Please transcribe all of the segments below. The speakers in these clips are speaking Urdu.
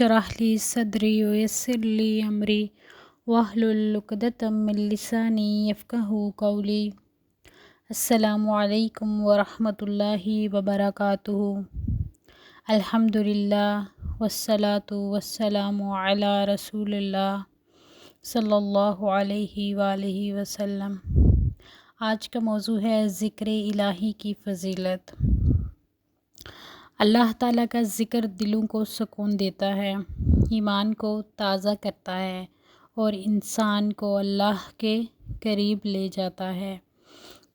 اشرح لی صدری ویسر لی امری واحلل عقدۃ من لسانی یفقہوا قولی۔ السلام علیکم ورحمۃ اللہ وبرکاتہ۔ الحمدللہ والصلاۃ والسلام علی رسول اللہ صلی اللہ علیہ وآلہ وسلم۔ آج کا موضوع ہے ذکر الہی کی فضیلت۔ اللہ تعالیٰ کا ذکر دلوں کو سکون دیتا ہے، ایمان کو تازہ کرتا ہے اور انسان کو اللہ کے قریب لے جاتا ہے۔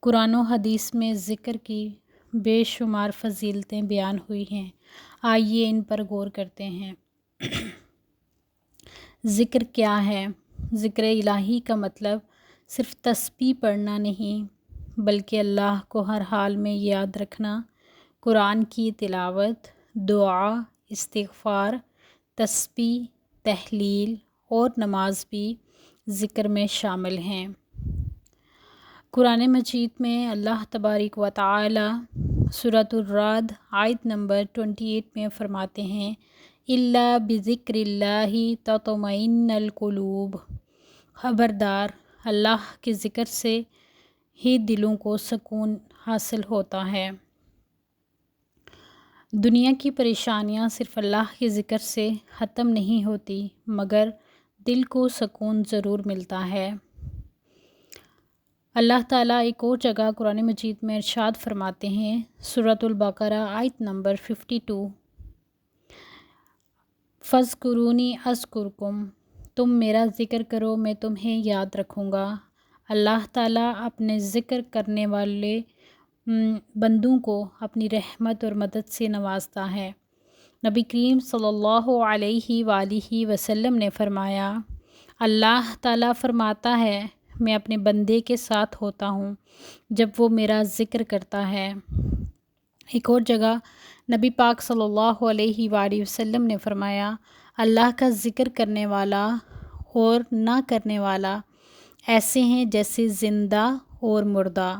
قرآن و حدیث میں ذکر کی بے شمار فضیلتیں بیان ہوئی ہیں، آئیے ان پر غور کرتے ہیں۔ ذکر کیا ہے؟ ذکر الہی کا مطلب صرف تسبیح پڑھنا نہیں، بلکہ اللہ کو ہر حال میں یاد رکھنا۔ قرآن کی تلاوت، دعا، استغفار، تسبیح، تحلیل اور نماز بھی ذکر میں شامل ہیں۔ قرآن مجید میں اللہ تبارک و تعالی سورۃ الرعد آیت نمبر 28 میں فرماتے ہیں، الا بذکر اللہ تطمئن القلوب۔ خبردار، اللہ کے ذکر سے ہی دلوں کو سکون حاصل ہوتا ہے۔ دنیا کی پریشانیاں صرف اللہ کے ذکر سے ختم نہیں ہوتی، مگر دل کو سکون ضرور ملتا ہے۔ اللہ تعالیٰ ایک اور جگہ قرآن مجید میں ارشاد فرماتے ہیں، سورۃ البقرہ آیت نمبر 52، فاذکرونی اذکرکم، تم میرا ذکر کرو میں تمہیں یاد رکھوں گا۔ اللہ تعالیٰ اپنے ذکر کرنے والے بندوں کو اپنی رحمت اور مدد سے نوازتا ہے۔ نبی کریم صلی اللہ علیہ وآلہ وسلم نے فرمایا، اللہ تعالیٰ فرماتا ہے، میں اپنے بندے کے ساتھ ہوتا ہوں جب وہ میرا ذکر کرتا ہے۔ ایک اور جگہ نبی پاک صلی اللہ علیہ وآلہ وسلم نے فرمایا، اللہ کا ذکر کرنے والا اور نہ کرنے والا ایسے ہیں جیسے زندہ اور مردہ۔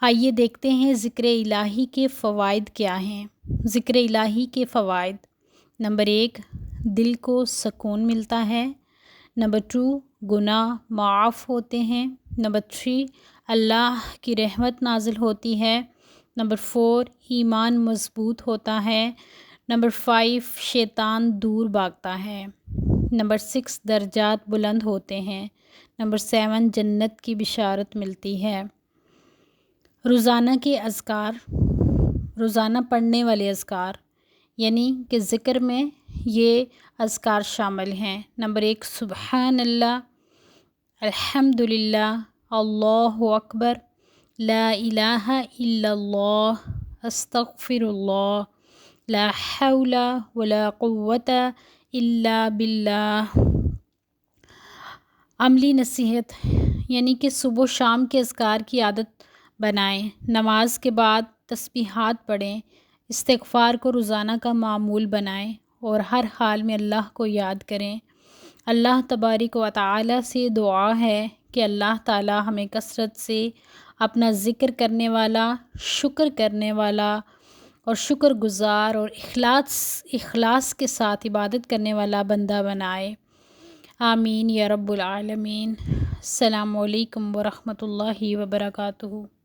آئیے دیکھتے ہیں ذکر الہی کے فوائد کیا ہیں۔ ذکر الہی کے فوائد: نمبر 1، دل کو سکون ملتا ہے۔ نمبر 2، گناہ معاف ہوتے ہیں۔ نمبر 3، اللہ کی رحمت نازل ہوتی ہے۔ نمبر 4، ایمان مضبوط ہوتا ہے۔ نمبر 5، شیطان دور بھاگتا ہے۔ نمبر 6، درجات بلند ہوتے ہیں۔ نمبر 7، جنت کی بشارت ملتی ہے۔ روزانہ کے اذکار، روزانہ پڑھنے والے اذکار، یعنی کہ ذکر میں یہ اذکار شامل ہیں۔ نمبر 1، سبحان اللہ، الحمدللہ، اللہ اکبر، لا الہ الا اللہ، استغفر اللہ، لا حول ولا قوة الا باللہ۔ عملی نصیحت، یعنی کہ صبح و شام کے اذکار کی عادت بنائیں۔ نماز کے بعد تسبیحات پڑھیں، استغفار کو روزانہ کا معمول بنائیں اور ہر حال میں اللہ کو یاد کریں۔ اللہ تبارک و تعالی سے دعا ہے کہ اللہ تعالی ہمیں کثرت سے اپنا ذکر کرنے والا، شکر کرنے والا اور شکر گزار اور اخلاص کے ساتھ عبادت کرنے والا بندہ بنائے۔ آمین یا رب العالمین۔ السلام علیکم ورحمۃ اللہ وبرکاتہ۔